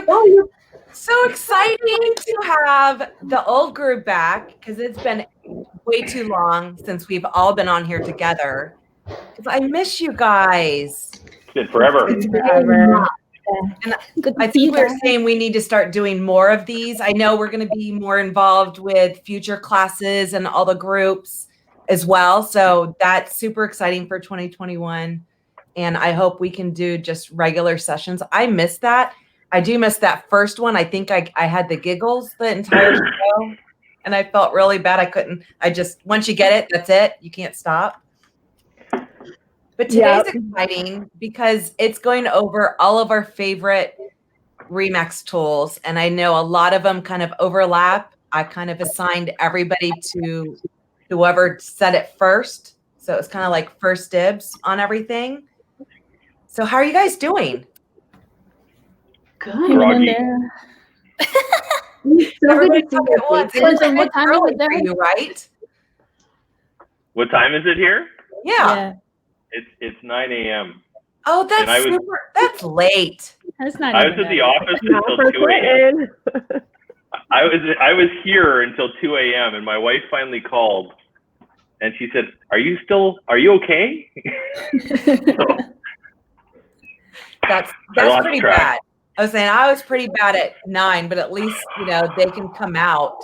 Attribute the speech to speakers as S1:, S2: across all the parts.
S1: Well, so exciting to have the old group back because it's been way too long since we've all been on here together. Because I miss you guys.
S2: It's been forever.
S1: And I think we're saying we need to start doing more of these. I know we're going to be more involved with future classes and all the groups as well. So that's super exciting for 2021. And I hope we can do just regular sessions. I miss that. I do miss that first one. I think I had the giggles the entire show. And I felt really bad. Once you get it, that's it. You can't stop. But today's exciting because it's going over all of our favorite Remax tools. And I know a lot of them kind of overlap. I kind of assigned everybody to whoever said it first. So it's kind of like first dibs on everything. So how are you guys doing?
S3: Good.
S2: Groggy.
S1: Everybody talk at once.
S3: What time is it there?
S1: For you, right?
S2: What time is it here?
S1: Yeah.
S2: It's 9 a.m.
S1: Oh, that's late.
S3: That's not.
S2: I was at the office until 2 a.m. I was here until 2 a.m. and my wife finally called and she said, Are you okay?
S1: That's pretty bad. I was saying I was pretty bad at 9, but at least, they can come out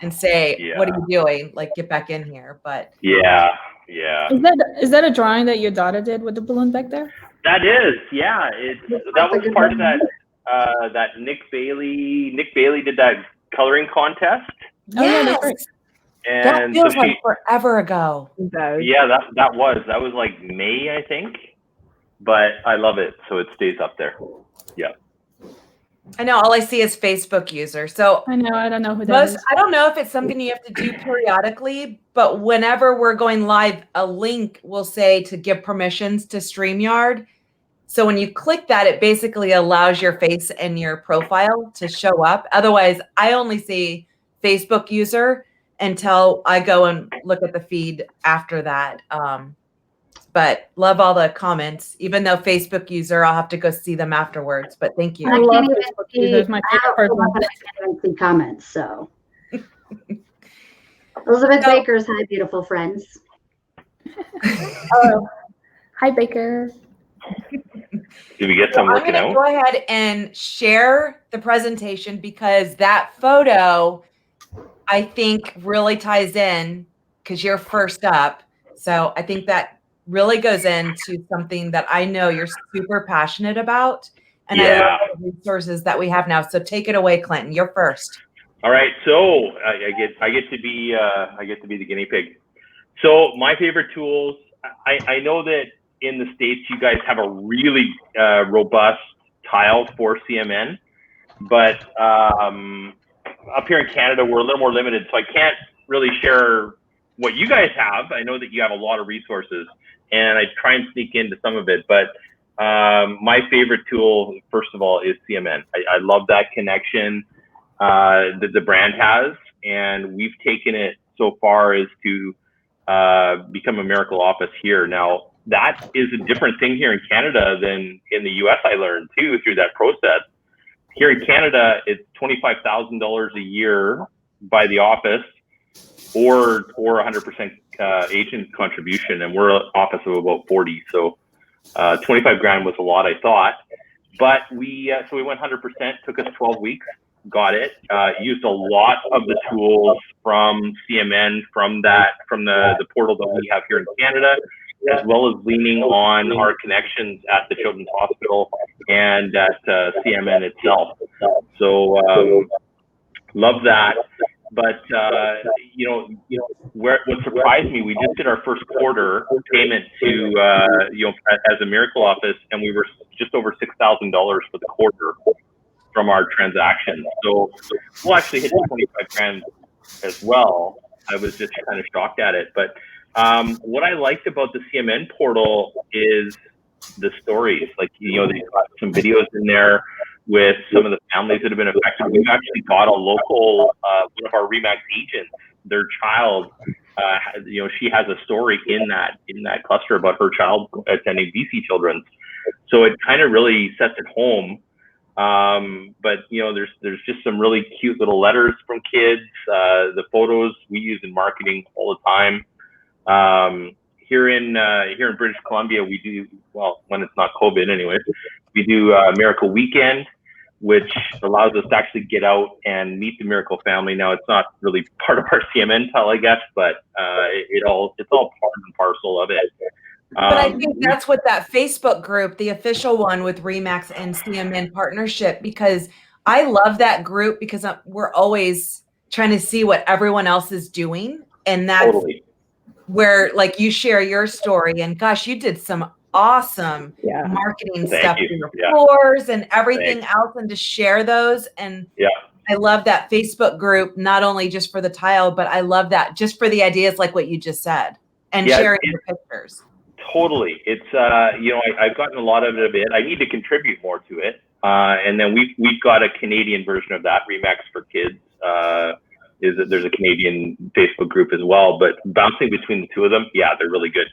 S1: and say, What are you doing? Like, get back in here. But
S2: yeah.
S3: Is that a drawing that your daughter did with the balloon back there?
S2: That is, yeah. That was part of that that Nick Bailey did that coloring contest.
S1: Yes.
S2: And
S1: that feels like forever ago.
S2: Yeah, that was like May, I think. But I love it, so it stays up there. Yeah.
S1: I know all I see is Facebook user. So
S3: I know, I don't know who that is.
S1: I don't know if it's something you have to do periodically, but whenever we're going live, a link will say to give permissions to StreamYard. So when you click that, it basically allows your face and your profile to show up. Otherwise, I only see Facebook user until I go and look at the feed after that. But love all the comments, even though Facebook user, I'll have to go see them afterwards. But thank you.
S3: I love Facebook users. My favorite person.
S4: I can't even see comments. So, Elizabeth Baker's hi, beautiful friends.
S3: Oh, hi, Baker.
S2: Did we get some working out?
S1: I'm going to go ahead and share the presentation because that photo, I think, really ties in because you're first up. So I think that really goes into something that I know you're super passionate about. And I love the resources that we have now. So take it away, Clinton. You're first.
S2: All right. So I get to be the guinea pig. So my favorite tools, I know that in the States, you guys have a really robust tile for CMN, but up here in Canada, we're a little more limited. So I can't really share what you guys have. I know that you have a lot of resources and I try and sneak into some of it, but my favorite tool, first of all, is CMN. I love that connection that the brand has, and we've taken it so far as to become a Miracle Office here. Now, that is a different thing here in Canada than in the US, I learned too, through that process. Here in Canada, it's $25,000 a year by the office or 100% agent contribution. And we're an office of about 40. So 25 grand was a lot, I thought. But so we went 100%, took us 12 weeks, got it, used a lot of the tools from CMN, from the portal that we have here in Canada, as well as leaning on our connections at the Children's Hospital and at CMN itself. So love that. But what surprised me, we just did our first quarter payment to as a Miracle Office, and we were just over $6,000 for the quarter from our transactions. So we'll actually hit 25 grand as well. I was just kind of shocked at it, but What I liked about the CMN portal is the stories. Like, you know, they've got some videos in there with some of the families that have been affected. We've actually got a local, one of our REMAX agents, their child, you know, she has a story in that cluster about her child attending BC Children's. So it kind of really sets it home. But you know, there's just some really cute little letters from kids. The photos we use in marketing all the time. Here in British Columbia, we do, well, when it's not COVID anyways, we do Miracle Weekend, which allows us to actually get out and meet the Miracle family. Now, it's not really part of our CMN tile, I guess, but it's all part and parcel of it.
S1: But I think that's what that Facebook group, the official one with REMAX and CMN partnership, because I love that group because we're always trying to see what everyone else is doing. And that's
S2: Totally.
S1: Where, like, you share your story, and gosh, you did some awesome marketing stuff for your floors and everything else, and to share those. And I love that Facebook group, not only just for the tile, but I love that just for the ideas like what you just said, and sharing your pictures. Totally.
S2: It's, you know, I've gotten a lot of it. I need to contribute more to it. And then we've got a Canadian version of that, REMAX for Kids. There's a Canadian Facebook group as well, but bouncing between the two of them, they're really good.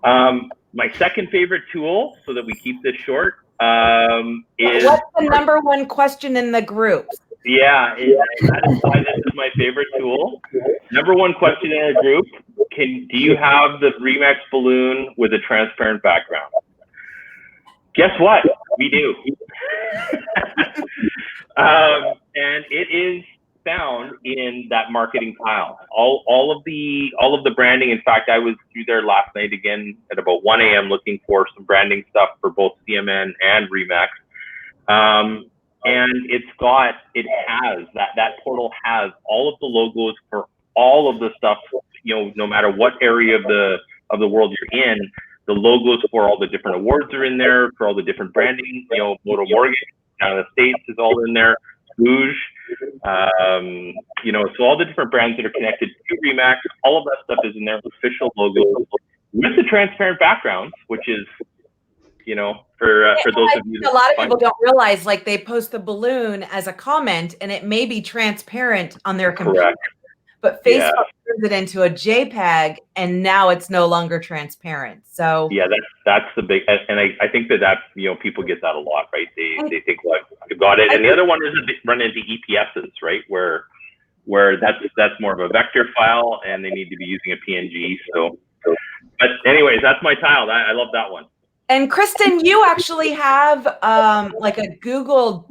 S2: My second favorite tool, so that we keep this short, is...
S1: What's the number one question in the group?
S2: That is why this is my favorite tool. Number one question in our group, do you have the REMAX balloon with a transparent background? Guess what? We do. And it is found in that marketing tile. All of the branding. In fact, I was through there last night again at about 1 a.m. looking for some branding stuff for both CMN and REMAX. And that portal has all of the logos for all of the stuff, you know, no matter what area of the world you're in, the logos for all the different awards are in there, for all the different branding, you know, Moto Morgan down in the States is all in there, Bouge, you know, so all the different brands that are connected to REMAX, all of that stuff is in their official logos with the transparent backgrounds, which is, you know, for those of you.
S1: A lot of people don't realize, like, they post the balloon as a comment and it may be transparent on their computer.
S2: Correct.
S1: But Facebook turns it into a JPEG, and now it's no longer transparent. So
S2: that's the big, and I think that you know, people get that a lot, right? They think, well, I've got it. And the other one is run into EPSs, right? Where that's more of a vector file, and they need to be using a PNG. So, but anyways, that's my tile. I love that one.
S1: And Kristen, you actually have like a Google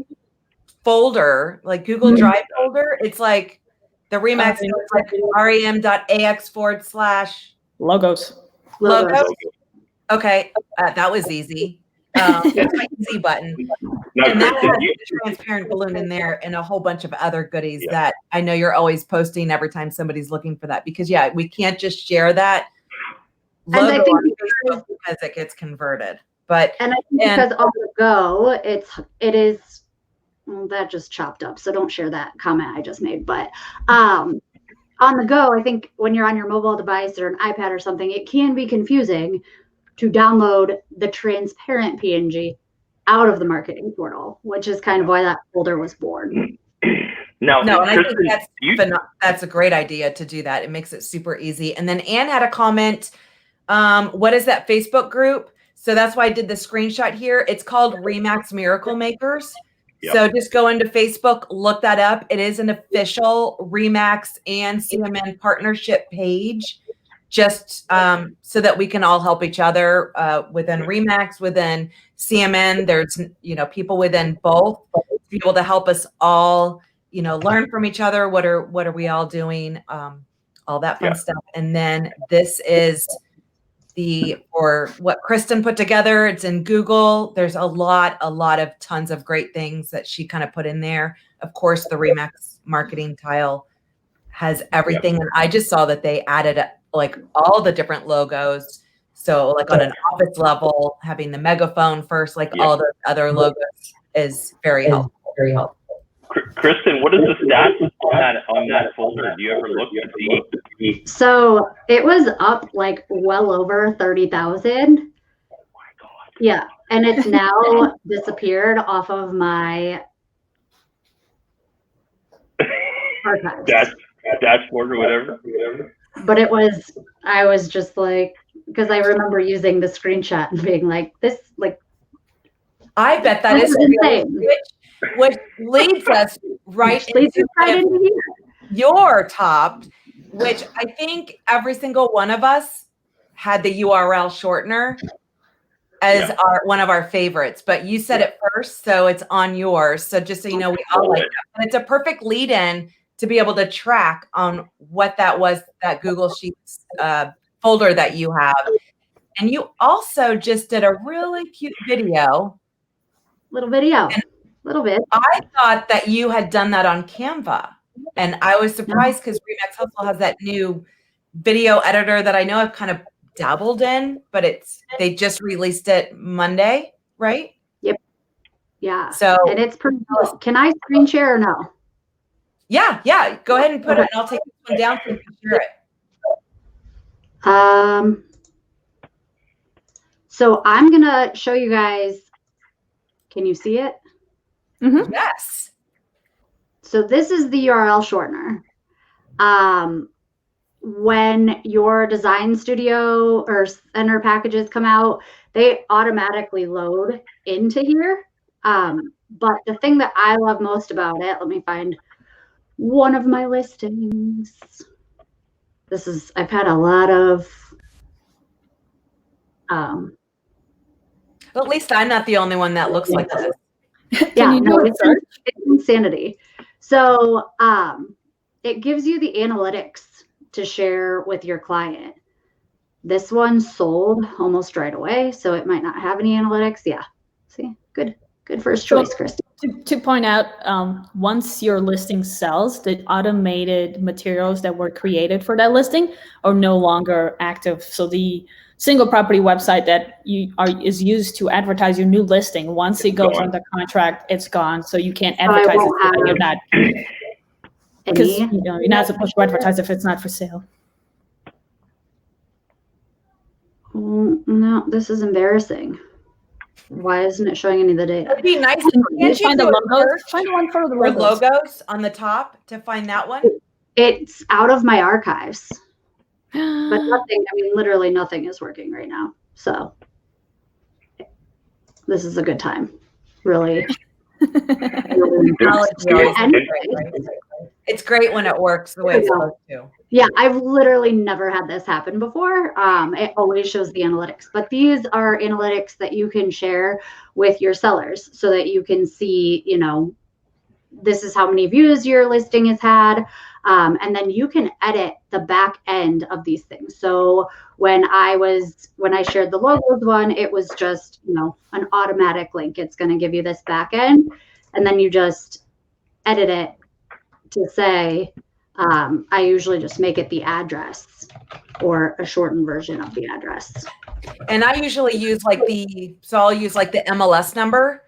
S1: folder, like Google Drive folder. It's like the REMAX, like rem.ax/logos. Okay, that was easy. That's my easy button.
S2: Now,
S1: and that
S2: Kristen,
S1: has a transparent balloon in there and a whole bunch of other goodies that I know you're always posting every time somebody's looking for that, because we can't just share that logo on Facebook because it gets converted. But
S4: I think because on the go, it is. Well, that just chopped up, so don't share that comment I just made. But on the go, I think when you're on your mobile device or an iPad or something, it can be confusing to download the transparent PNG out of the marketing portal, which is kind of why that folder was born.
S1: No, and I think that's a great idea to do that. It makes it super easy. And then Anne had a comment. What is that Facebook group? So that's why I did the screenshot here. It's called REMAX Miracle Makers. So just go into Facebook, look that up. It is an official REMAX and CMN partnership page, just so that we can all help each other within REMAX, within CMN. There's, you know, people within both to be able to help us all, you know, learn from each other. What are we all doing? All that fun stuff. And then this is or what Kristen put together. It's in Google. There's a lot of tons of great things that she kind of put in there. Of course, the REMAX marketing tile has everything. And I just saw that they added like all the different logos. So like on an office level, having the megaphone first, like all the other logos is very helpful.
S2: Kristen, what is the stats on that folder? Do you ever look to see?
S4: So it was up like well over 30,000.
S2: Oh my God.
S4: Yeah. And it's now disappeared off of my archives.
S2: Dashboard or whatever.
S4: But I was just like, because I remember using the screenshot and being like, this, like,
S1: I bet that
S4: This
S1: is
S4: is
S1: real,
S4: insane.
S1: which leads us right
S4: leads
S1: into
S4: us right
S1: kind of
S4: into here.
S1: your top, which I think every single one of us had the URL shortener as one of our favorites, but you said it first, so it's on yours. So just so you know, we all like that. And it's a perfect lead in to be able to track on what that was, that Google Sheets folder that you have. And you also just did a really cute video.
S4: Little video, little bit.
S1: I thought that you had done that on Canva. And I was surprised because Remax Hustle has that new video editor that I know I've kind of dabbled in, but they just released it Monday, right?
S4: Yep. Yeah.
S1: So
S4: and it's pretty cool. Can I screen share or no?
S1: Yeah. Go ahead and put it, and I'll take this one down so you can share it.
S4: So I'm gonna show you guys. Can you see it?
S3: Mm-hmm.
S1: Yes.
S4: So this is the URL shortener. When your design studio or center packages come out, they automatically load into here. But the thing that I love most about it, let me find one of my listings. I've had a lot of,
S1: At least I'm not the only one that looks like this.
S4: yeah, no, it's insanity. So it gives you the analytics to share with your client. This one sold almost right away, so it might not have any analytics. Yeah, see, good first choice, Christy.
S3: To point out, once your listing sells, the automated materials that were created for that listing are no longer active. So the single property website that is used to advertise your new listing, once it goes under contract, it's gone. So you can't advertise it. You're not, because you're not supposed to advertise if it's not for sale.
S4: No, this is embarrassing. Why isn't it showing any of the data?
S1: It'd be nice.
S3: Can't find the logos. Find one for the
S1: logos on the top to find that one.
S4: It's out of my archives, but nothing. I mean, literally nothing is working right now. So this is a good time. Really.
S1: It's great when it works the way it's supposed to.
S4: Yeah, I've literally never had this happen before. It always shows the analytics, but these are analytics that you can share with your sellers so that you can see, this is how many views your listing has had. And then you can edit the back end of these things. So when I shared the logos one, it was just, an automatic link. It's going to give you this back end, and then you just edit it to say, I usually just make it the address or a shortened version of the address.
S1: And I usually use I'll use the MLS number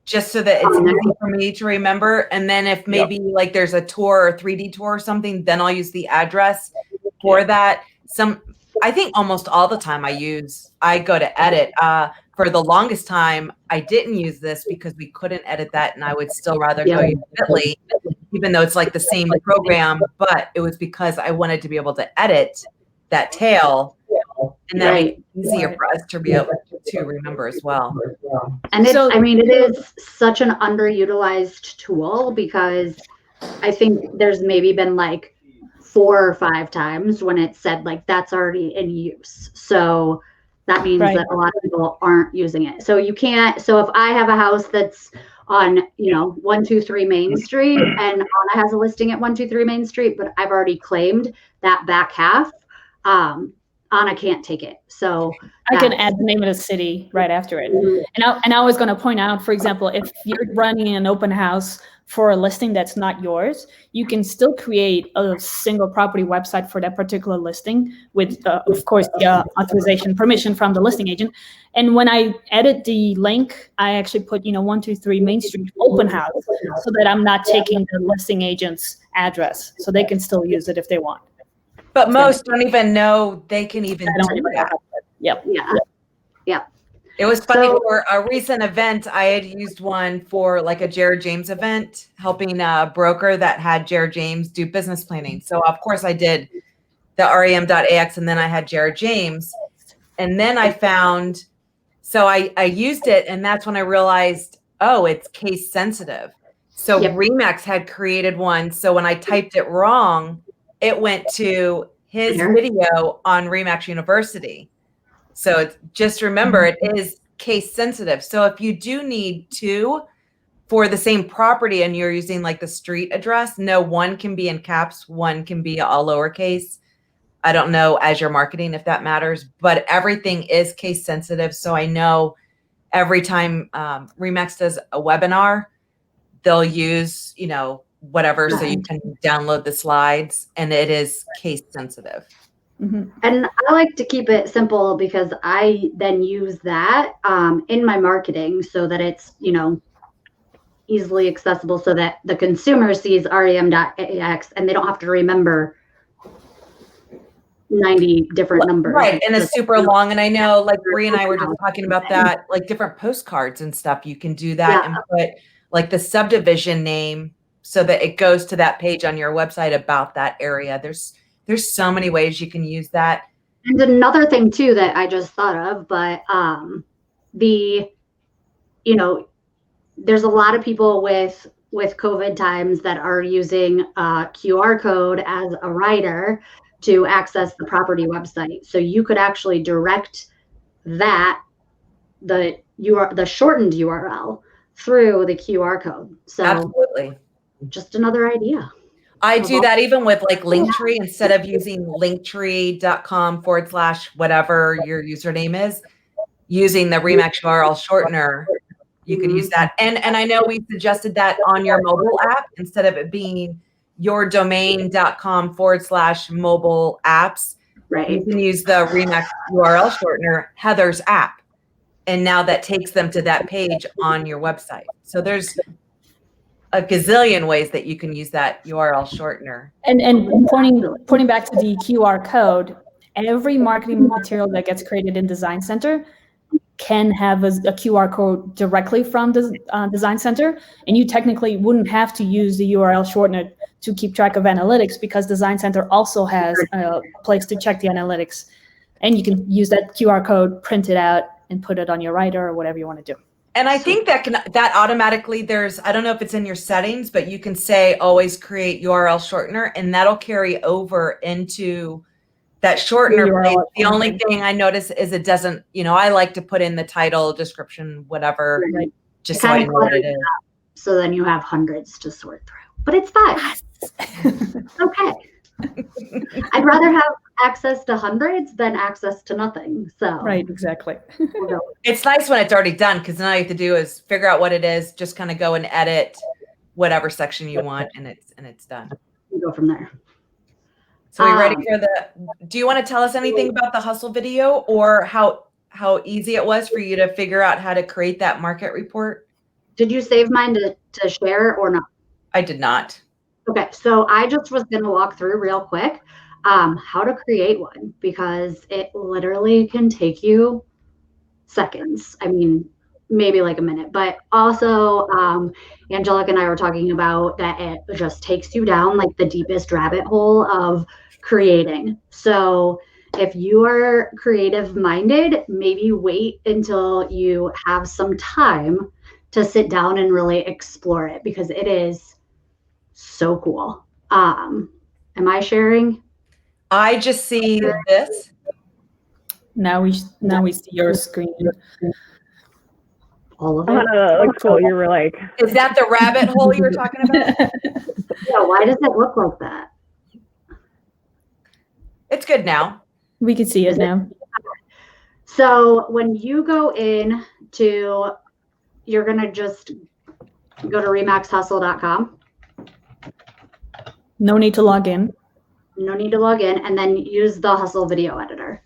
S1: just so that it's easy for me to remember. And then if maybe there's a tour or 3D tour or something, then I'll use the address for that. I think almost all the time I go to edit. For the longest time, I didn't use this because we couldn't edit that, and I would still rather go use Bitly, even though it's the same program, but it was because I wanted to be able to edit that tail, and that made it easier for us to be able to remember as well.
S4: And it is such an underutilized tool, because I think there's maybe been 4 or 5 times when it said that's already in use. So that means that a lot of people aren't using it. So you can't. So if I have a house that's on 123 Main Street and Anna has a listing at 123 Main Street, but I've already claimed that back half, Anna can't take it. So
S3: I can add the name of the city right after it. And I was going to point out, for example, if you're running an open house for a listing that's not yours, you can still create a single property website for that particular listing with, of course, the authorization permission from the listing agent. And when I edit the link, I actually put, 123 Main Street open house so that I'm not taking the listing agent's address. So they can still use it if they want.
S1: But most don't even know they can even do that.
S3: Yep.
S4: Yeah.
S1: It was funny
S4: So-
S1: for a recent event. I had used one for like a Jared James event, helping a broker that had Jared James do business planning. So of course I did the rem.ax and then I had Jared James. And then I found, so I used it and that's when I realized, oh, it's case sensitive. So
S4: Yep.
S1: Remax had created one. So when I typed it wrong, it went to his
S4: Sure.
S1: video on Remax University. So it's, just remember, it is case sensitive. So if you do need two for the same property and you're using like the street address, no, one can be in caps, one can be all lowercase. I don't know as you're marketing if that matters, but everything is case sensitive. So I know every time Remax does a webinar, they'll use, whatever, so you can download the slides and it is case sensitive.
S3: Mm-hmm.
S4: And I like to keep it simple because I then use that in my marketing so that it's, easily accessible so that the consumer sees rem.ax and they don't have to remember 90 different numbers.
S1: Right. And it's super long. And I know like Bree and I were just talking about that, like different postcards and stuff. You can do that and put like the subdivision name so that it goes to that page on your website about that area. There's so many ways you can use that.
S4: And another thing too that I just thought of, but there's a lot of people with COVID times that are using QR code as a writer to access the property website. So you could actually direct that the shortened URL through the QR code. So
S1: absolutely,
S4: just another idea.
S1: I do that even with like Linktree. Instead of using linktree.com/whatever your username is, using the Remax URL shortener, you could use that. And I know we suggested that on your mobile app instead of it being yourdomain.com/mobile apps.
S4: Right.
S1: You can use the Remax URL shortener, Heather's app. And now that takes them to that page on your website. So there's a gazillion ways that you can use that URL shortener.
S3: And pointing back to the QR code, every marketing material that gets created in Design Center can have a QR code directly from the Design Center, and you technically wouldn't have to use the URL shortener to keep track of analytics because Design Center also has a place to check the analytics, and you can use that QR code, print it out, and put it on your writer or whatever you want to do.
S1: And I think that automatically I don't know if it's in your settings, but you can say always create URL shortener, and that'll carry over into that shortener place. The only thing I notice is it doesn't, I like to put in the title, description, whatever, just so I know what it is.
S4: So then you have hundreds to sort through. But it's fine. It's okay. I'd rather have access to hundreds than access to nothing. So
S3: right, exactly.
S1: It's nice when it's already done because then all you have to do is figure out what it is, just kind of go and edit whatever section you want, and it's done.
S4: You go from there.
S1: So we ready for do you want to tell us anything about the hustle video or how easy it was for you to figure out how to create that market report?
S4: Did you save mine to share or not?
S1: I did not.
S4: Okay, so I just was going to walk through real quick how to create one because it literally can take you seconds. I mean, maybe like a minute, but also Angelica and I were talking about that it just takes you down like the deepest rabbit hole of creating. So if you are creative minded, maybe wait until you have some time to sit down and really explore it because it is so cool. Am I sharing?
S1: I just see this.
S3: Now we see your screen.
S4: All of it.
S5: That's cool. You were like,
S1: Is that the rabbit hole you were talking about?
S4: Yeah, why does it look like that?
S1: It's good now.
S3: We can see it now.
S4: So when you go in to, you're going to just go to remaxhustle.com.
S3: No need to log in.
S4: No need to log in, and then use the Hustle video editor.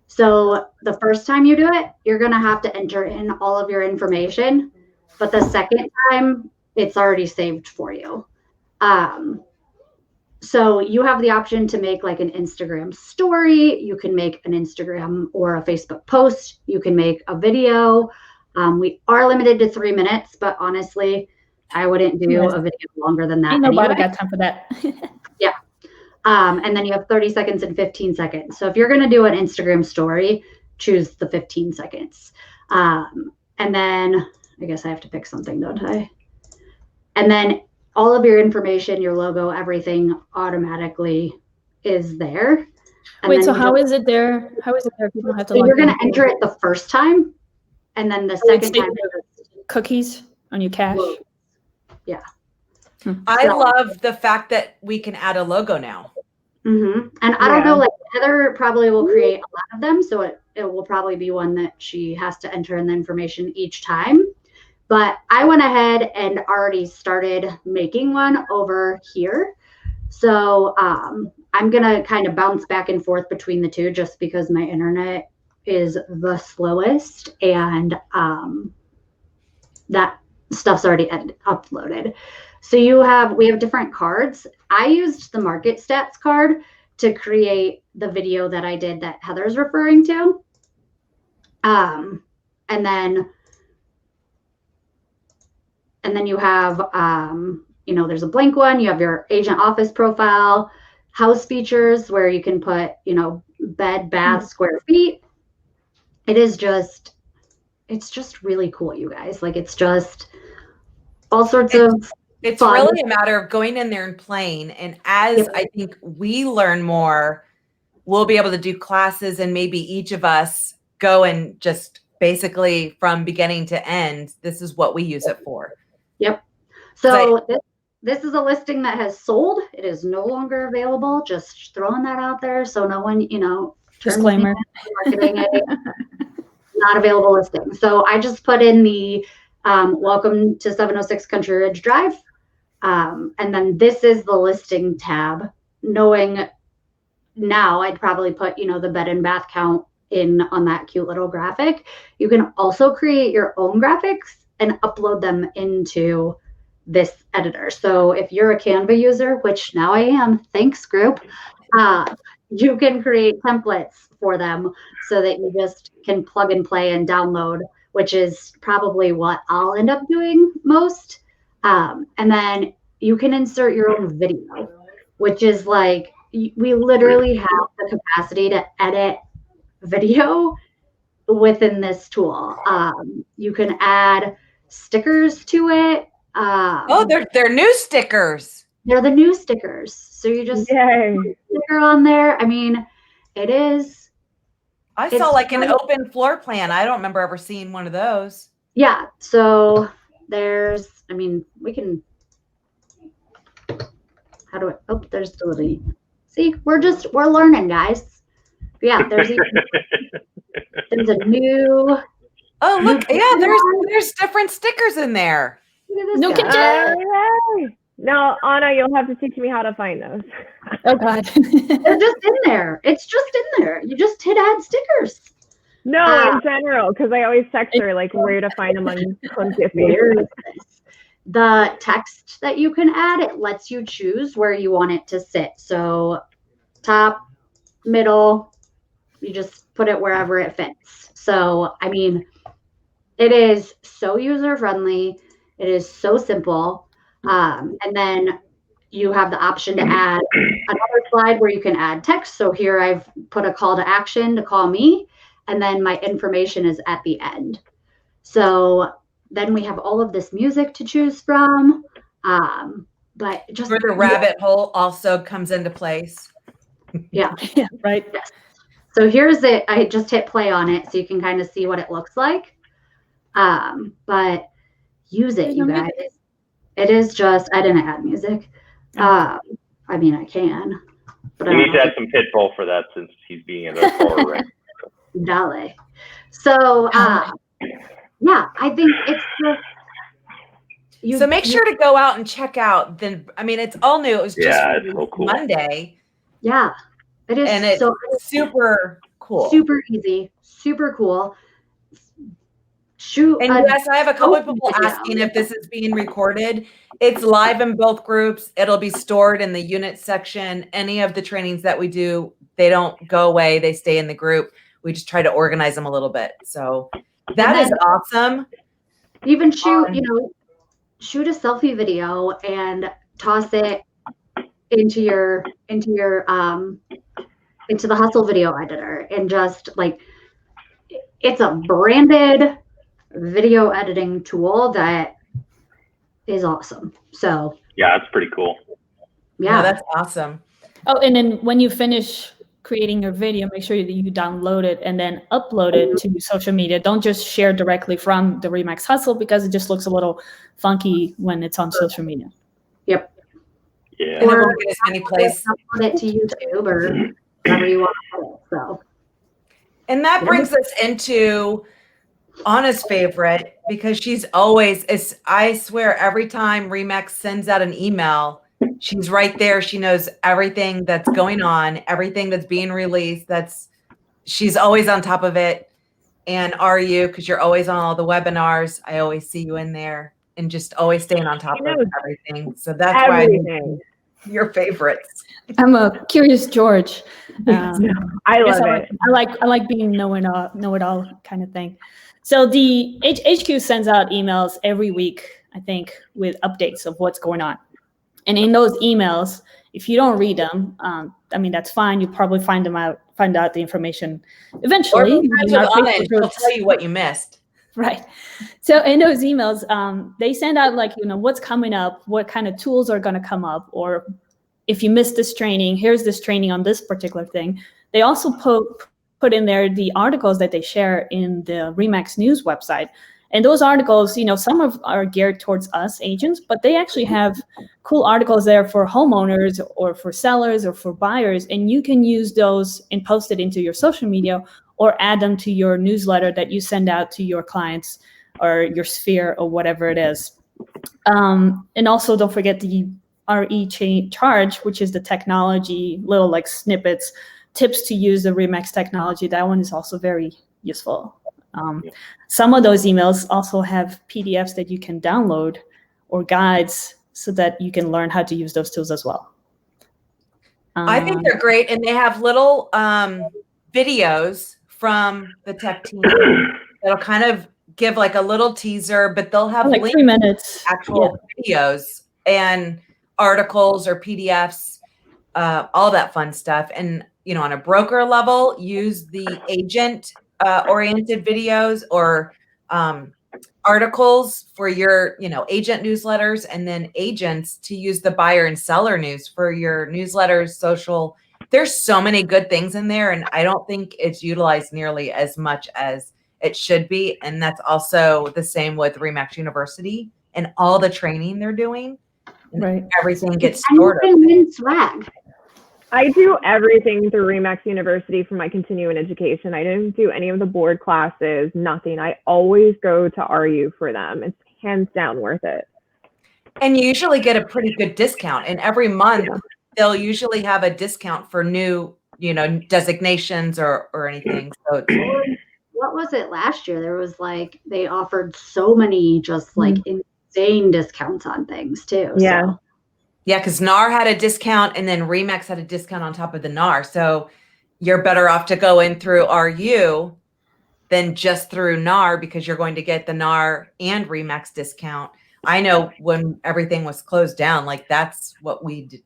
S4: So the first time you do it, you're going to have to enter in all of your information, but the second time it's already saved for you. So you have the option to make like an Instagram story. You can make an Instagram or a Facebook post. You can make a video. We are limited to 3 minutes, but honestly, I wouldn't do a video longer than that.
S3: Ain't nobody
S4: anyway.
S3: got time for that.
S4: Yeah. And then you have 30 seconds and 15 seconds. So if you're going to do an Instagram story, choose the 15 seconds. And then I guess I have to pick something, don't I? And then all of your information, your logo, everything automatically is there. And
S3: Wait,
S4: then
S3: so
S4: you
S3: how
S4: just-
S3: is it there? How is it there if you don't have to
S4: so
S3: log
S4: you're
S3: in?
S4: going to enter it the first time, and then the
S3: So it's
S4: second time.
S3: cookies on your cache.
S4: Yeah.
S1: I
S4: So-
S1: love the fact that we can add a logo now.
S4: Mm-hmm. And I don't know, like Heather probably will create a lot of them, so it will probably be one that she has to enter in the information each time. But I went ahead and already started making one over here. So I'm gonna kind of bounce back and forth between the two just because my internet is the slowest, and that stuff's already uploaded. So we have different cards. I used the market stats card to create the video that I did that Heather's referring to. And then you have, there's a blank one. You have your agent office profile, house features where you can put, bed, bath, square feet. It's just really cool, you guys. Like, it's just all sorts of
S1: It's
S4: fun.
S1: really a matter of going in there and playing. And as I think we learn more, we'll be able to do classes, and maybe each of us go and just basically from beginning to end, this is what we use it for.
S4: Yep. So this is a listing that has sold. It is no longer available. Just throwing that out there so no one,
S3: Disclaimer.
S4: marketing it. Not available listing. So I just put in the welcome to 706 Country Ridge Drive. And then this is the listing tab. Knowing now, I'd probably put, the bed and bath count in on that cute little graphic. You can also create your own graphics and upload them into this editor. So if you're a Canva user, which now I am, thanks group, you can create templates for them so that you just can plug and play and download, which is probably what I'll end up doing most. And then you can insert your own video, which is like, we literally have the capacity to edit video within this tool. You can add stickers to it.
S1: They're new stickers.
S4: They're the new stickers. So you just put a sticker on there. I mean, it is.
S1: I saw like an open floor plan. I don't remember ever seeing one of those.
S4: Yeah. So we can. There's deleting. See, we're learning, guys. Yeah, there's a new.
S1: Oh, look. Yeah, there's different stickers in there.
S4: Look at this
S3: No
S4: guy.
S3: kitchen.
S5: No, Anna, you'll have to teach me how to find those.
S3: Oh God.
S4: They're just in there. It's just in there. You just hit add stickers.
S5: No, in general, because I always text her like where to find them on
S4: Where is this? The text that you can add, it lets you choose where you want it to sit. So top, middle, you just put it wherever it fits. So, I mean, it is so user-friendly. It is so simple. And then you have the option to add another slide where you can add text. So here I've put a call to action to call me, and then my information is at the end. So then we have all of this music to choose from. But just
S1: Where the rabbit hole also comes into place.
S4: Yeah.
S3: Yeah, right.
S4: Yes. So here's it. I just hit play on it so you can kind of see what it looks like. But use it, you guys. It is just, I didn't add music. I mean, I can. But
S2: We need to add some Pitbull for that since he's being in our core, right?
S4: Dale. So, yeah, I think it's just.
S1: So make sure to go out and check out. Then I mean, it's all new. It was just
S2: It's so cool.
S1: Monday,
S4: Yeah, it is.
S1: and it's
S4: so
S1: super cool.
S4: super easy, super cool. Shoot.
S1: And yes, I have a couple of people asking if this is being recorded. It's live in both groups. It'll be stored in the unit section. Any of the trainings that we do, they don't go away. They stay in the group. We just try to organize them a little bit. So that is awesome.
S4: Even shoot a selfie video and toss it into the Hustle video editor, and just like, it's a branded video editing tool that is awesome. So
S2: Yeah, it's pretty cool.
S4: yeah,
S1: No, that's awesome.
S3: Oh, and then when you finish creating your video, make sure that you download it and then upload it to social media. Don't just share directly from the Remax Hustle, because it just looks a little funky when it's on social media.
S4: Yep.
S2: Yeah.
S1: And it won't get as many plays.
S4: Upload it to YouTube or wherever you want to put it. So
S1: And that brings us into Anna's favorite, because she's always, I swear, every time Remax sends out an email, she's right there. She knows everything that's going on, everything that's being released. She's always on top of it. And are you, because you're always on all the webinars. I always see you in there and just always staying on top of everything. So that's why your favorites.
S3: I'm a curious George.
S5: I love it.
S3: I like being know it all kind of thing. So the HQ sends out emails every week, I think, with updates of what's going on. And in those emails, if you don't read them, I mean, that's fine. You probably find out the information eventually.
S1: Or she'll tell you what you missed.
S3: Right. So in those emails, they send out what's coming up, what kind of tools are going to come up, or if you missed this training, here's this training on this particular thing. They also put in there the articles that they share in the Remax News website. And those articles, some are geared towards us agents, but they actually have cool articles there for homeowners or for sellers or for buyers. And you can use those and post it into your social media or add them to your newsletter that you send out to your clients or your sphere or whatever it is. And also don't forget the RE charge, which is the technology, little snippets, tips to use the Remax technology. That one is also very useful. Some of those emails also have PDFs that you can download or guides so that you can learn how to use those tools as well.
S1: I think they're great. And they have little videos from the tech team that'll kind of give a little teaser, but they'll have
S3: 3 minutes
S1: actual videos and articles or PDFs, all that fun stuff. And, on a broker level, use the agent oriented videos or articles for your, agent newsletters, and then agents to use the buyer and seller news for your newsletters, social. There's so many good things in there, and I don't think it's utilized nearly as much as it should be. And that's also the same with Remax University and all the training they're doing.
S3: Right.
S1: Everything gets stored.
S4: swag.
S5: I do everything through Remax University for my continuing education. I didn't do any of the board classes, nothing. I always go to RU for them. It's hands down worth it.
S1: And you usually get a pretty good discount. And every month they'll usually have a discount for new, designations or anything. So
S4: What was it last year? There was they offered so many just insane discounts on things too.
S5: Yeah.
S4: So.
S1: yeah, because NAR had a discount and then Remax had a discount on top of the NAR. So you're better off to go in through RU than just through NAR, because you're going to get the NAR and Remax discount. I know when everything was closed down, that's what we did,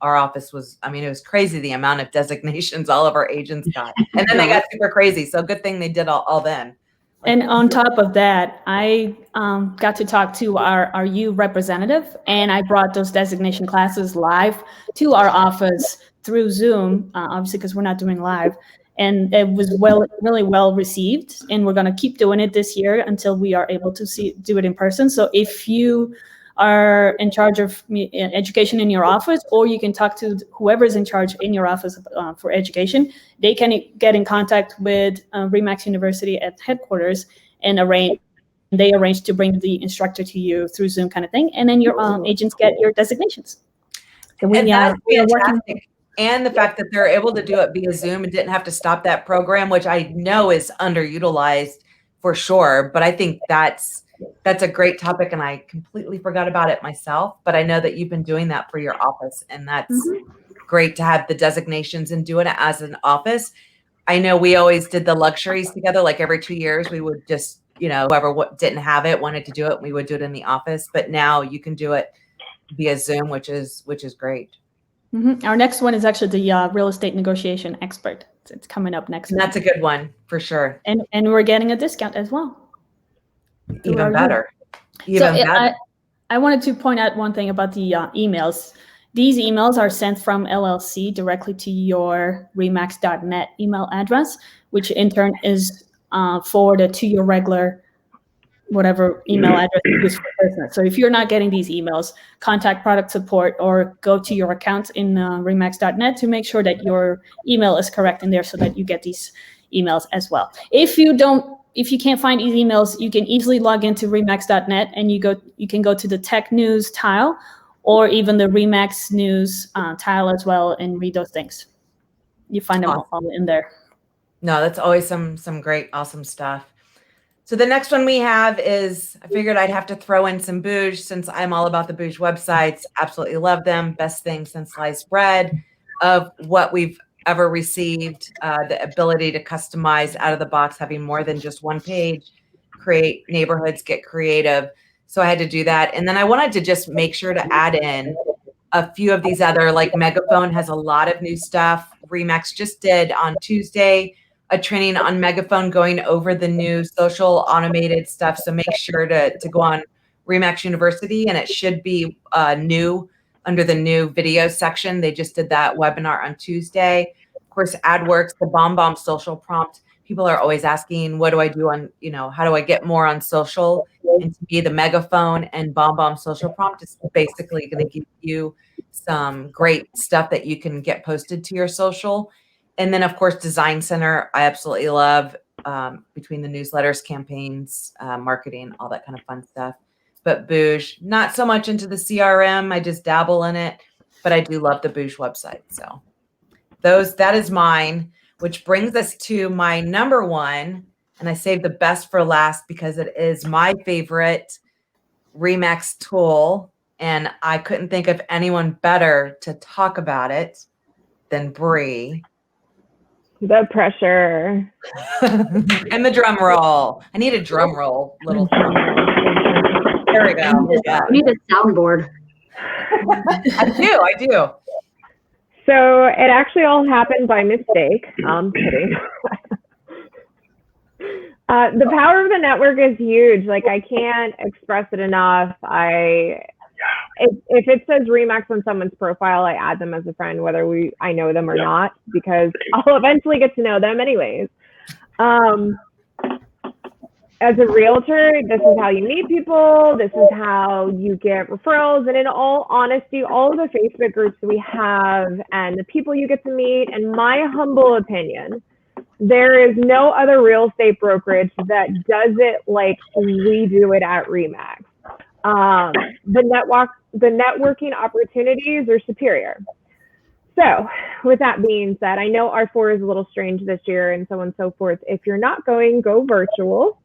S1: our office was, it was crazy the amount of designations all of our agents got. And then they got super crazy. So good thing they did all then.
S3: And on top of that, I got to talk to our RU representative, and I brought those designation classes live to our office through Zoom, obviously because we're not doing live. And it was really well received, and we're going to keep doing it this year until we are able to do it in person. So if you are in charge of education in your office, or you can talk to whoever's in charge in your office for education. They can get in contact with RE/MAX University at headquarters and they arrange to bring the instructor to you through Zoom kind of thing. And then your agents get your designations. So
S1: And that's fantastic. And the fact that they're able to do it via Zoom and didn't have to stop that program, which I know is underutilized for sure. But I think that's a great topic, and I completely forgot about it myself. But I know that you've been doing that for your office, and that's great to have the designations and doing it as an office. I know we always did the luxuries together, like every 2 years we would just, whoever didn't have it wanted to do it, we would do it in the office. But now you can do it via Zoom, which is great.
S3: Our next one is actually the real estate negotiation expert. It's coming up next.
S1: And that's a good one for sure.
S3: And we're getting a discount as well.
S1: Even better.
S3: I wanted to point out one thing about the emails. These emails are sent from LLC directly to your remax.net email address, which in turn is forwarded to your regular whatever email address you use for business. So if you're not getting these emails, contact product support or go to your account in remax.net to make sure that your email is correct in there so that you get these emails as well. If you can't find these emails, you can easily log into remax.net and you can go to the tech news tile or even the RE/MAX news tile as well and read those things. You find them all in there.
S1: No, that's always some great, awesome stuff. So the next one we have is, I figured I'd have to throw in some Booge since I'm all about the Booge websites. Absolutely love them. Best thing since sliced bread of what we've ever received. The ability to customize out of the box, having more than just one page, create neighborhoods, get creative. So I had to do that. And then I wanted to just make sure to add in a few of these other, like Megaphone has a lot of new stuff. RE/MAX just did on Tuesday a training on Megaphone going over the new social automated stuff. So make sure to go on RE/MAX University, and it should be new under the new video section. They just did that webinar on Tuesday. Of course, AdWorks, the BombBomb social prompt. People are always asking, what do I do on, how do I get more on social? And to me, the Megaphone and BombBomb social prompt is basically going to give you some great stuff that you can get posted to your social. And then, of course, Design Center, I absolutely love between the newsletters, campaigns, marketing, all that kind of fun stuff. But Booge, not so much into the CRM. I just dabble in it, but I do love the Booge website. So that is mine, which brings us to my number one. And I saved the best for last because it is my favorite RE/MAX tool. And I couldn't think of anyone better to talk about it than Bree.
S5: The pressure.
S1: And the drum roll. I need a drum roll. Little drum roll. There we go.
S4: You need a soundboard.
S1: I do.
S5: So it actually all happened by mistake. I'm kidding. The power of the network is huge. Like, I can't express it enough. If it says RE/MAX on someone's profile, I add them as a friend, whether I know them or not, because I'll eventually get to know them anyways. As a realtor, this is how you meet people. This is how you get referrals. And in all honesty, all of the Facebook groups we have and the people you get to meet, in my humble opinion, there is no other real estate brokerage that does it like we do it at RE/MAX. The networking opportunities are superior. So with that being said, I know R4 is a little strange this year and so on and so forth. If you're not going, go virtual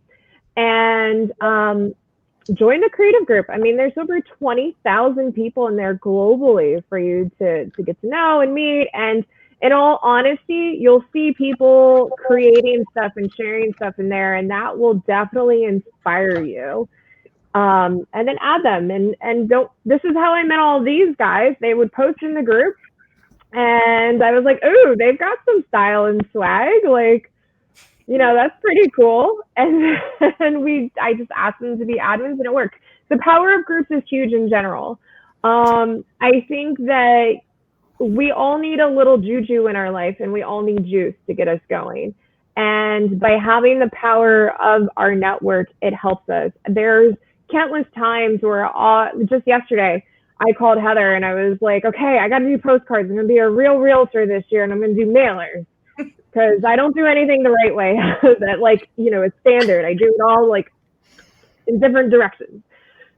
S5: and join the creative group. I mean, there's over 20,000 people in there globally for you to get to know and meet. And in all honesty, you'll see people creating stuff and sharing stuff in there, and that will definitely inspire you. And then add them and this is how I met all these guys. They would post in the group and I was like, oh, they've got some style and swag. Like, that's pretty cool. And I just asked them to be admins and it worked. The power of groups is huge in general. I think that we all need a little juju in our life and we all need juice to get us going. And by having the power of our network, it helps us. There's countless times where just yesterday I called Heather and I was like, okay, I got to do postcards. I'm going to be a real realtor this year, and I'm going to do mailers because I don't do anything the right way. That, like, you know, it's standard. I do it all like in different directions.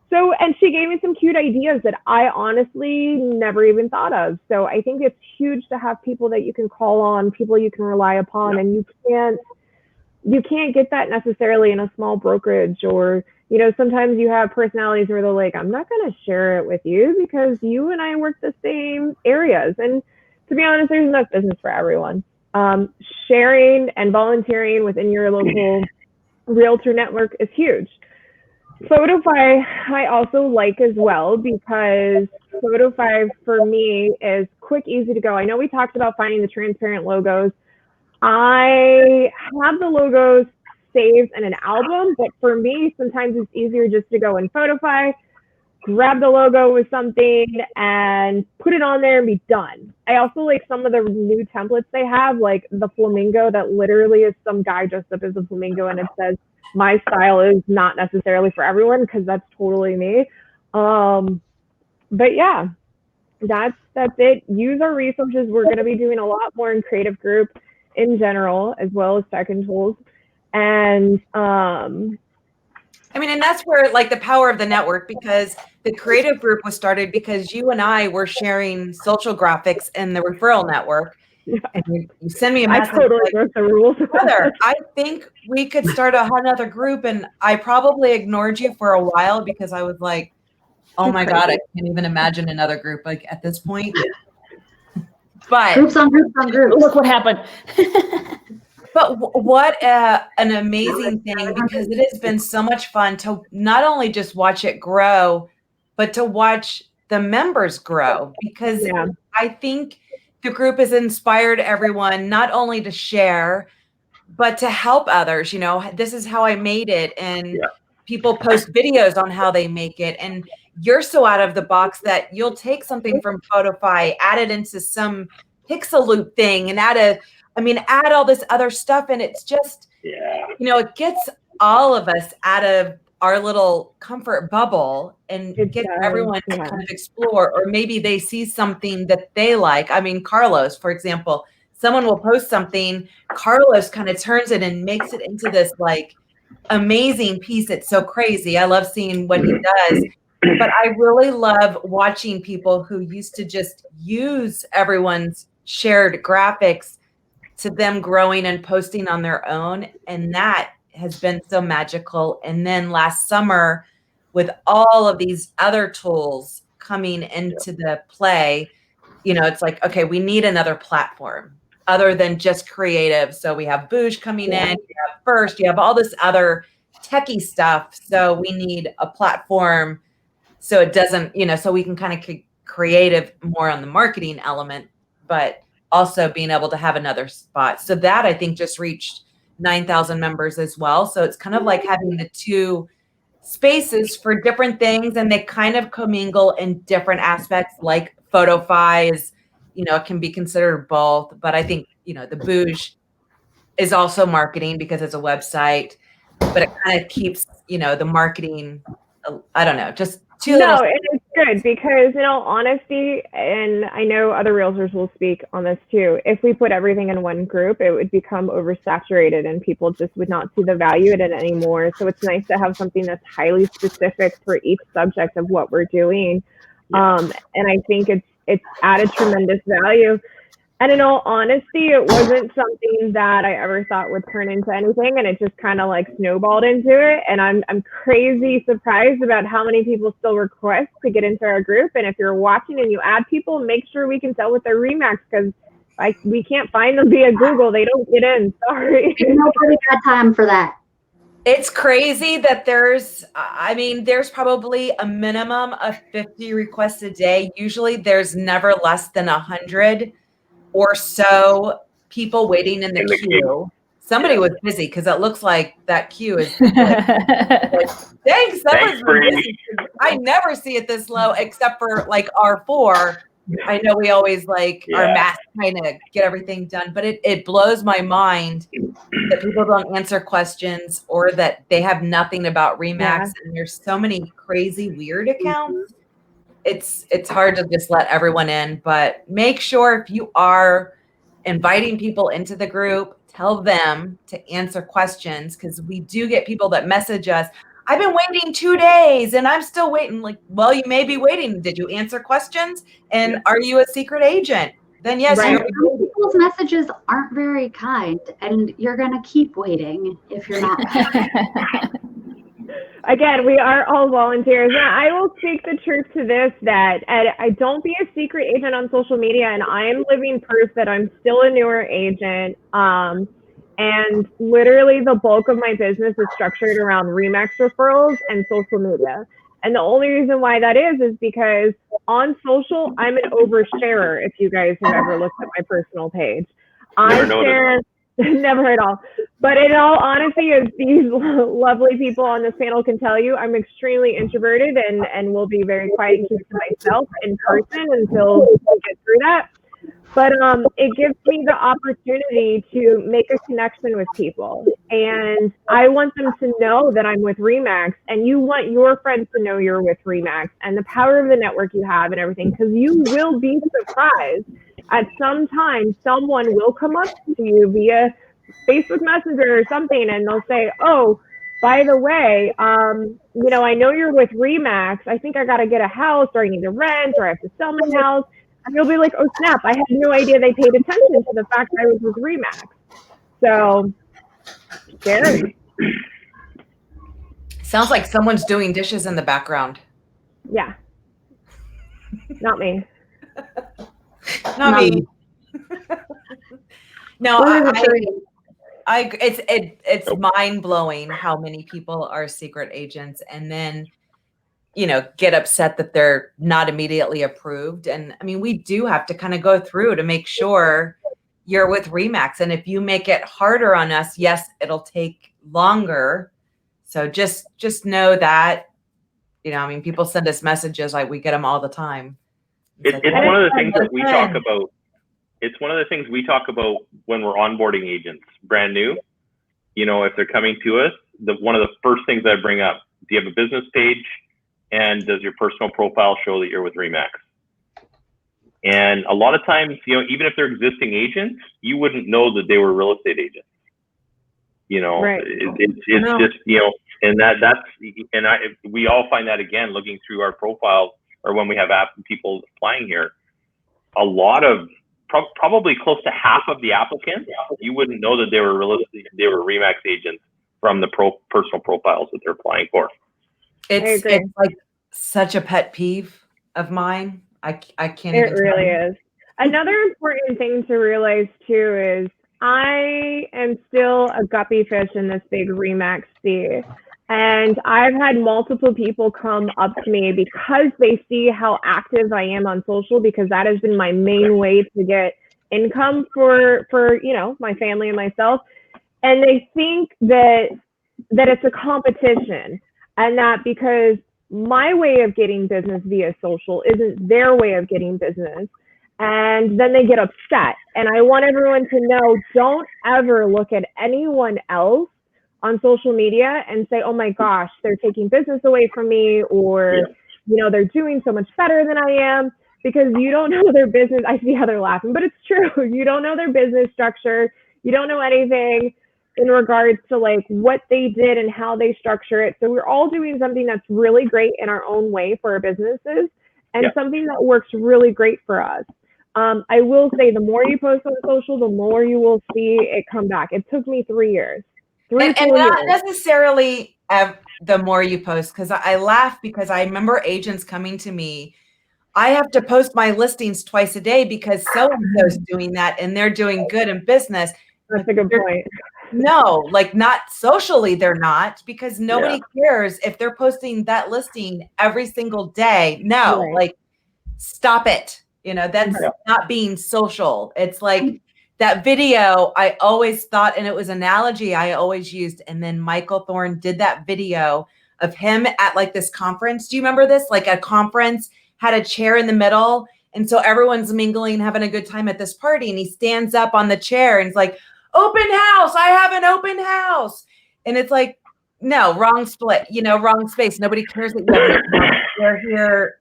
S5: So, and she gave me some cute ideas that I honestly never even thought of. So I think it's huge to have people that you can call on, people you can rely upon, and you can't get that necessarily in a small brokerage. Or, you know, sometimes you have personalities where they're like, I'm not going to share it with you because you and I work the same areas. And to be honest, there's enough business for everyone. Sharing and volunteering within your local realtor network is huge. Photify I also like as well, because Photify for me is quick, easy to go. I know we talked about finding the transparent logos. I have the logos saved in an album, but for me, sometimes it's easier just to go in Photify, grab the logo with something and put it on there and be done. I also like some of the new templates they have, like the flamingo that literally is some guy dressed up as a flamingo, and it says, my style is not necessarily for everyone, because that's totally me. But yeah, that's it. Use our resources. We're going to be doing a lot more in Creative Group in general, as well as Tech and Tools. And
S1: I mean, and that's where, like, the power of the network, because the Creative Group was started because you and I were sharing social graphics in the referral network.
S5: Yeah.
S1: And you send me a message.
S5: I totally broke the rules.
S1: Heather, I think we could start another group. And I probably ignored you for a while because I was like, oh my God, I can't even imagine another group like at this point. But
S4: Groups on groups on groups.
S3: Look what happened.
S1: But what an amazing thing, because it has been so much fun to not only just watch it grow, but to watch the members grow, because I think the group has inspired everyone not only to share, but to help others. You know, this is how I made it. And people post videos on how they make it. And you're so out of the box that you'll take something from Photify, add it into some Pixaloop thing, and add all this other stuff. And it's just, you know, it gets all of us out of our little comfort bubble and get everyone to kind of explore, or maybe they see something that they like. I mean, Carlos, for example, someone will post something, Carlos kind of turns it and makes it into this like amazing piece. It's so crazy. I love seeing what he does. But I really love watching people who used to just use everyone's shared graphics to them growing and posting on their own. And that has been so magical. And then last summer, with all of these other tools coming into the play, you know, it's like, okay, we need another platform other than just creative. So we have Boosh coming in, you have First, you have all this other techie stuff. So we need a platform so it doesn't, you know, so we can kind of get creative more on the marketing element, but also being able to have another spot. So that, I think, just reached 9,000 members as well. So it's kind of like having the two spaces for different things, and they kind of commingle in different aspects. Like Photify is, you know, it can be considered both, but I think, you know, the Boosh is also marketing because it's a website, but it kind of keeps, you know, the marketing, I don't know, just two.
S5: No, and it's good because, in all honesty, and I know other realtors will speak on this too, if we put everything in one group, it would become oversaturated and people just would not see the value in it anymore. So it's nice to have something that's highly specific for each subject of what we're doing. And I think it's added tremendous value. And in all honesty, it wasn't something that I ever thought would turn into anything, and it just kind of like snowballed into it. And I'm crazy surprised about how many people still request to get into our group. And if you're watching and you add people, make sure we can tell with their Remax, because we can't find them via Google. They don't get in. Sorry.
S4: Nobody got time for that.
S1: It's crazy that there's probably a minimum of 50 requests a day. Usually there's never less than 100 or so people waiting in the queue. Somebody was busy, because it looks like that queue is like, dang, someone's been busy. I never see it this low except for like R4, I know we always like our
S2: Yeah.
S1: mask kind of get everything done, but it blows my mind that people don't answer questions or that they have nothing about Remax.
S5: Yeah.
S1: And there's so many crazy weird accounts. It's hard to just let everyone in, but make sure if you are inviting people into the group, tell them to answer questions, because we do get people that message us. I've been waiting 2 days and I'm still waiting. Like, well, you may be waiting. Did you answer questions? And are you a secret agent? Then yes,
S5: Right.
S1: you're
S4: Some people's messages aren't very kind, and you're gonna keep waiting if you're not.
S5: Again, we are all volunteers. And I will speak the truth to this, that I don't be a secret agent on social media, and I am living proof that I'm still a newer agent. And literally the bulk of my business is structured around Remax referrals and social media. And the only reason why that is because on social, I'm an oversharer, if you guys have ever looked at my personal page. I share, never at all. But in all honesty, as these lovely people on this panel can tell you, I'm extremely introverted and will be very quiet and keep to myself in person until we get through that. But it gives me the opportunity to make a connection with people. And I want them to know that I'm with Remax, and you want your friends to know you're with Remax and the power of the network you have and everything, because you will be surprised. At some time, someone will come up to you via Facebook Messenger or something, and they'll say, oh, by the way, you know, I know you're with Remax. I think I got to get a house, or I need to rent, or I have to sell my house. And you'll be like, oh, snap, I had no idea they paid attention to the fact I was with Remax. So, scary.
S1: Sounds like someone's doing dishes in the background.
S5: Yeah. Not me.
S1: Not me. No, it's mind blowing how many people are secret agents and then, you know, get upset that they're not immediately approved. And I mean, we do have to kind of go through to make sure you're with Remax. And if you make it harder on us, yes, it'll take longer. So just know that, you know, I mean, people send us messages, like we get them all the time.
S2: It's one of the things that we talk about. It's one of the things we talk about when we're onboarding agents, brand new. You know, if they're coming to us, one of the first things I bring up, do you have a business page? And does your personal profile show that you're with Remax? And a lot of times, you know, even if they're existing agents, you wouldn't know that they were real estate agents. You know,
S5: right.
S2: it's just, you know, and we all find that, again, looking through our profiles, or when we have people applying here, a lot of, probably close to half of the applicants, you wouldn't know that they were Remax agents from the personal profiles that they're applying for.
S1: It's like such a pet peeve of mine. I can't even.
S5: It really is. Another important thing to realize too is I am still a guppy fish in this big Remax sea. And I've had multiple people come up to me because they see how active I am on social, because that has been my main way to get income for you know, my family and myself. And they think that it's a competition. And that because my way of getting business via social isn't their way of getting business. And then they get upset. And I want everyone to know, don't ever look at anyone else on social media and say, oh my gosh, they're taking business away from me, or, you know, they're doing so much better than I am, because you don't know their business. I see how they're laughing, but it's true. You don't know their business structure. You don't know anything in regards to like what they did and how they structure it. So we're all doing something that's really great in our own way for our businesses, and something that works really great for us. I will say, the more you post on social, the more you will see it come back. It took me 3 years.
S1: And not necessarily the more you post, because I laugh because I remember agents coming to me, I have to post my listings twice a day because so-and-so's doing that and they're doing good in business.
S5: That's a good point.
S1: No, like not socially, they're not, because nobody cares if they're posting that listing every single day. No, like stop it. You know, that's not being social. It's like that video I always thought, and it was an analogy I always used. And then Michael Thorne did that video of him at like this conference. Do you remember this? Like a conference, had a chair in the middle And so everyone's mingling, having a good time at this party. And he stands up on the chair and he's like, open house. I have an open house. And it's like, no, wrong split, wrong space. Nobody cares that you have an open house. We're here.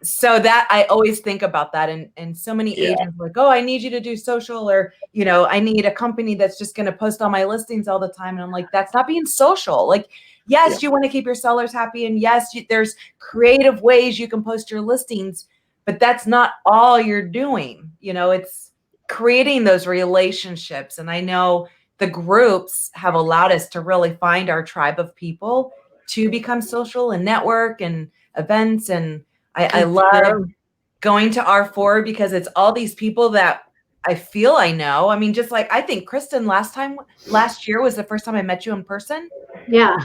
S1: So that I always think about that. And so many agents are like, oh, I need you to do social, or, I need a company that's just going to post all my listings all the time. And I'm like, that's not being social. Like, yes, you want to keep your sellers happy. And yes, there's creative ways you can post your listings, but that's not all you're doing. It's creating those relationships. And I know the groups have allowed us to really find our tribe of people to become social and network and events. And I love going to R4 because it's all these people that I feel I know. I mean, just like, I think Kristen last year was the first time I met you in person.
S4: Yeah.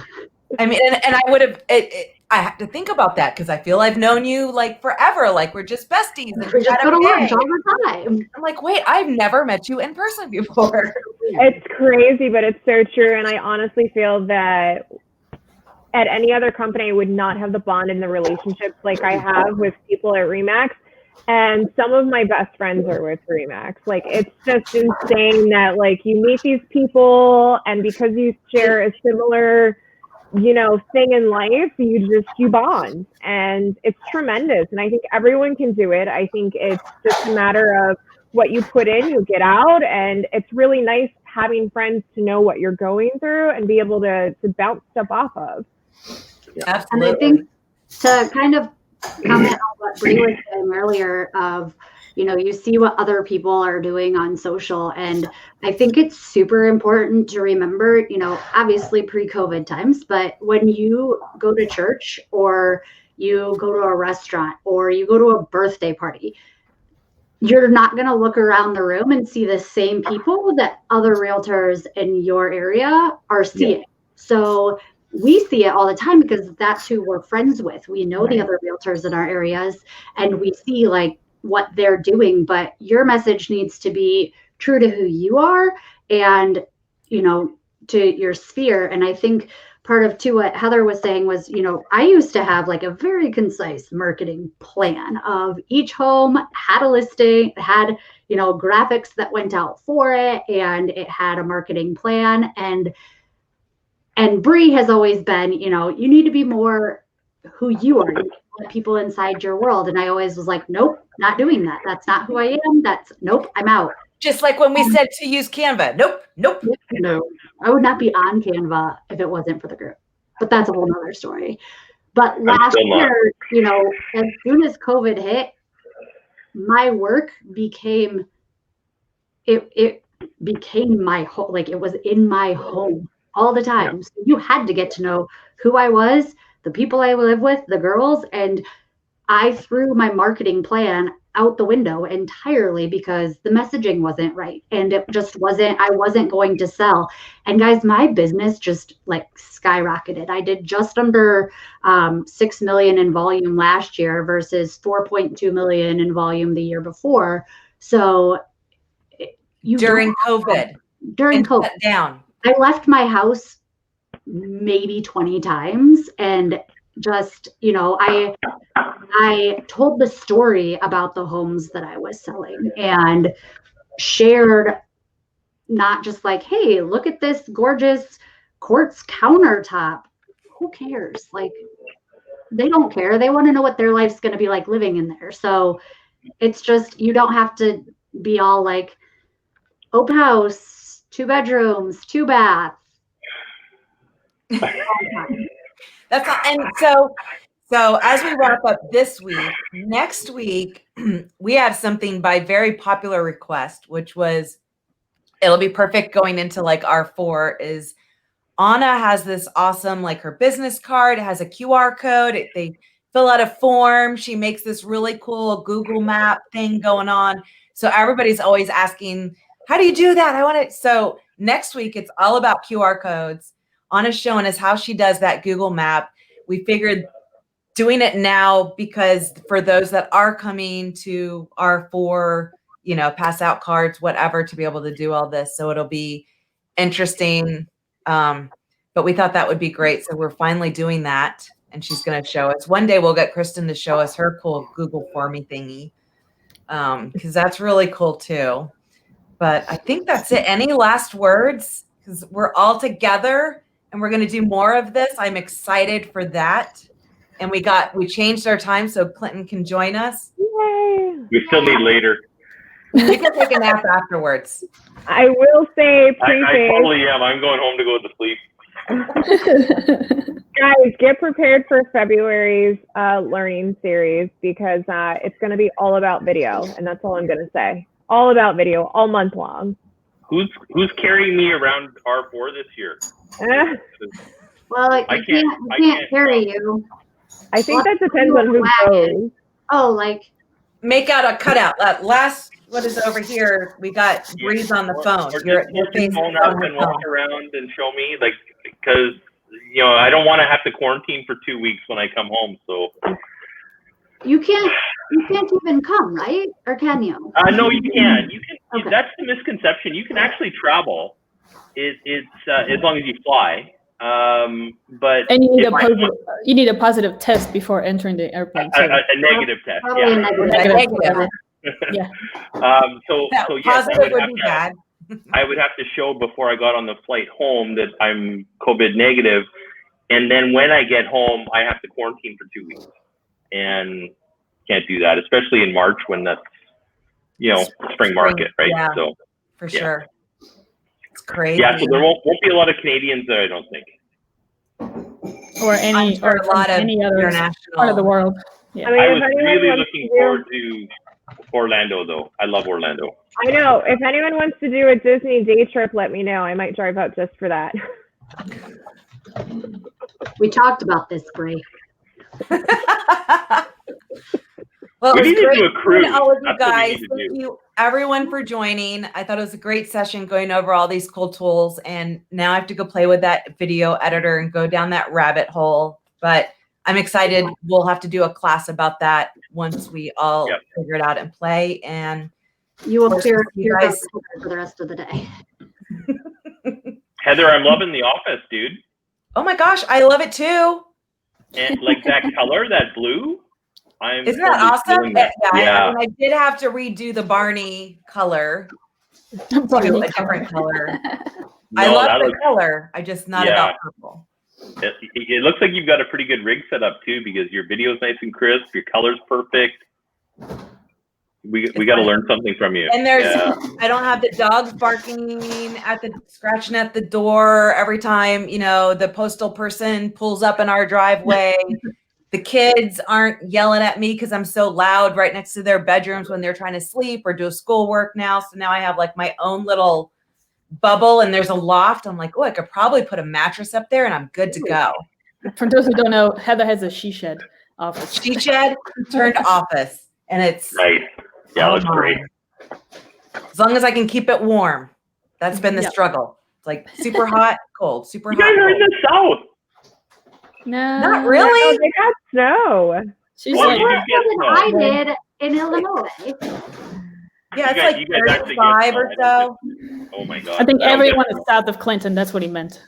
S1: I mean, and I would have, I have to think about that because I feel I've known you like forever. Like we're just besties. And
S4: We just go to lunch all the time.
S1: I'm like, wait, I've never met you in person before.
S5: It's crazy, but it's so true. And I honestly feel that at any other company, I would not have the bond and the relationships like I have with people at Remax. And some of my best friends are with Remax. Like, it's just insane that, like, you meet these people, and because you share a similar, thing in life, you bond. And it's tremendous. And I think everyone can do it. I think it's just a matter of what you put in, you get out. And it's really nice having friends to know what you're going through and be able to bounce stuff off of.
S1: Absolutely.
S4: And I think to kind of comment on what Bree was saying earlier of, you see what other people are doing on social. And I think it's super important to remember, obviously pre-COVID times, but when you go to church or you go to a restaurant or you go to a birthday party, you're not going to look around the room and see the same people that other realtors in your area are seeing. Yeah. So we see it all the time because that's who we're friends with. We know the other realtors in our areas and we see like what they're doing, but your message needs to be true to who you are and, to your sphere. And I think part of too what Heather was saying was, I used to have like a very concise marketing plan of each home had a listing, had, graphics that went out for it, and it had a marketing plan. And Bree has always been, you need to be more who you are, people inside your world. And I always was like, nope, not doing that. That's not who I am. Nope, I'm out.
S1: Just like when we said to use Canva. Nope.
S4: No, I would not be on Canva if it wasn't for the group. But that's a whole nother story. But last year, as soon as COVID hit, my work became, it became my home. Like it was in my home all the time. Yeah. So you had to get to know who I was, the people I live with, the girls, and I threw my marketing plan out the window entirely because the messaging wasn't right. And it just wasn't, I wasn't going to sell. And guys, my business just like skyrocketed. I did just under 6 million in volume last year versus 4.2 million in volume the year before. So
S1: during COVID, down.
S4: I left my house maybe 20 times and just, I told the story about the homes that I was selling and shared not just like, hey, look at this gorgeous quartz countertop. Who cares? Like, they don't care. They want to know what their life's going to be like living in there. So it's just, you don't have to be all like open house, 2 bedrooms, 2 baths.
S1: That's all. And so as we wrap up this week, next week, we have something by very popular request, which was, it'll be perfect going into like R4 is Anna has this awesome, like her business card. It has a QR code. They fill out a form. She makes this really cool Google map thing going on. So everybody's always asking, how do you do that? I want it. So next week, it's all about QR codes. Anna's showing us how she does that Google map. We figured doing it now because for those that are coming to R4, pass out cards, whatever, to be able to do all this. So it'll be interesting. But we thought that would be great. So we're finally doing that. And she's going to show us. One day we'll get Kristen to show us her cool Google Formy thingy. because that's really cool too. But I think that's it. Any last words? Because we're all together and we're going to do more of this. I'm excited for that. And we changed our time so Clinton can join us.
S5: Yay.
S2: We still need later.
S1: You can take a nap afterwards.
S5: I will say
S2: I
S5: preface,
S2: totally am. I'm going home to go to sleep.
S5: guys, get prepared for February's learning series because it's going to be all about video, and that's all I'm going to say. All about video, all month long.
S2: Who's carrying me around R4 this year?
S4: Well,
S2: I
S4: I
S2: can't
S4: can't carry you.
S5: I think that depends on who goes.
S4: Oh, like
S1: Make out a cutout. That last, what is over here? We got Breeze on the phone.
S2: Or
S1: Your
S2: just hold
S1: face
S2: your
S1: is
S2: phone
S1: on
S2: up
S1: her
S2: and walk
S1: phone.
S2: around and show me, like, because I don't want to have to quarantine for 2 weeks when I come home. So
S4: you can't even come, right? Or can you?
S2: no, you can. You can.
S4: Okay.
S2: That's the misconception. You can actually travel. It's as long as you fly. But
S3: And you need
S2: if
S3: a positive test before entering the airplane too.
S2: a negative test.
S4: Probably a
S2: Yeah.
S4: negative.
S1: Negative.
S3: Yeah.
S2: So
S1: Yeah,
S2: yes,
S1: positive would be bad.
S2: I would have to show before I got on the flight home that I'm COVID negative, and then when I get home, I have to quarantine for 2 weeks, and can't do that, especially in March when that's spring market, right?
S1: Yeah.
S2: So
S1: For
S2: Yeah.
S1: sure. It's crazy.
S2: yeah, so there won't be a lot of Canadians there, I don't think.
S3: Or
S1: I'm
S3: any
S1: sure
S3: or
S1: a lot of
S3: any other
S1: international
S3: part of the world. Yeah.
S5: I mean,
S2: I
S5: if
S2: was
S5: anyone
S2: really
S5: wants
S2: looking
S5: to do-
S2: forward to Orlando, though. I love Orlando.
S5: I know. If anyone wants to do a Disney day trip, let me know. I might drive out just for that.
S4: We talked about this, Brie.
S1: Well,
S2: We
S1: it was
S2: need to
S1: great
S2: do a cruise.
S1: seeing all of you
S2: That's what we
S1: guys.
S2: need to
S1: Thank
S2: do.
S1: you, everyone, for joining. I thought it was a great session going over all these cool tools. And now I have to go play with that video editor and go down that rabbit hole. But I'm excited. We'll have to do a class about that once we all
S2: Yep.
S1: figure it out and play. And
S4: You will
S1: Of course,
S4: clear
S1: you
S4: your
S1: guys-
S4: for the rest of the day.
S2: Heather, I'm loving The Office, dude.
S1: oh my gosh, I love it too.
S2: And like that color, that blue.
S1: Isn't that awesome?
S2: feeling that.
S1: Yeah. I mean, I did have to redo the Barney color to a different color. I
S2: No,
S1: love
S2: that
S1: the
S2: looks,
S1: color. I just not
S2: Yeah.
S1: about purple.
S2: it looks like you've got a pretty good rig set up too, because your video's nice and crisp, your color's perfect. We got to learn something from you.
S1: And there's,
S2: Yeah.
S1: I don't have the dogs barking scratching at the door every time, the postal person pulls up in our driveway. The kids aren't yelling at me because I'm so loud right next to their bedrooms when they're trying to sleep or do schoolwork now. So now I have like my own little bubble and there's a loft. I'm like, oh, I could probably put a mattress up there and I'm good to go.
S3: For those who don't know, Heather has a she shed office.
S1: She shed turned office and it's
S2: Nice. Yeah,
S1: oh
S2: that's great.
S1: my. As long as I can keep it warm. That's been the
S3: Yeah.
S1: struggle. It's like super hot, cold, super
S2: You
S1: hot.
S2: guys are in
S1: cold.
S2: the South.
S3: No,
S1: Not
S5: Oh,
S1: really.
S5: they got snow.
S3: She's
S2: Well,
S3: like,
S2: you do
S4: More
S2: get
S4: than
S2: snow.
S4: I did in Illinois.
S1: Yeah, it's
S2: You
S1: like
S2: guys actually get
S1: 35
S2: snow.
S1: or so.
S2: Oh my God.
S3: I think
S2: don't get
S3: everyone
S2: snow.
S3: is south of Clinton. That's what he meant.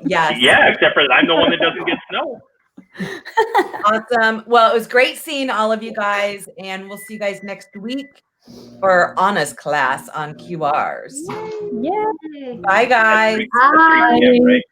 S1: Yes.
S2: Yeah, except for I'm the one that doesn't get snow.
S1: Awesome. Well, it was great seeing all of you guys, and we'll see you guys next week for Anna's class on QRs.
S3: Yeah.
S4: Yay.
S1: Bye, guys.
S2: That's 3 p.m., right?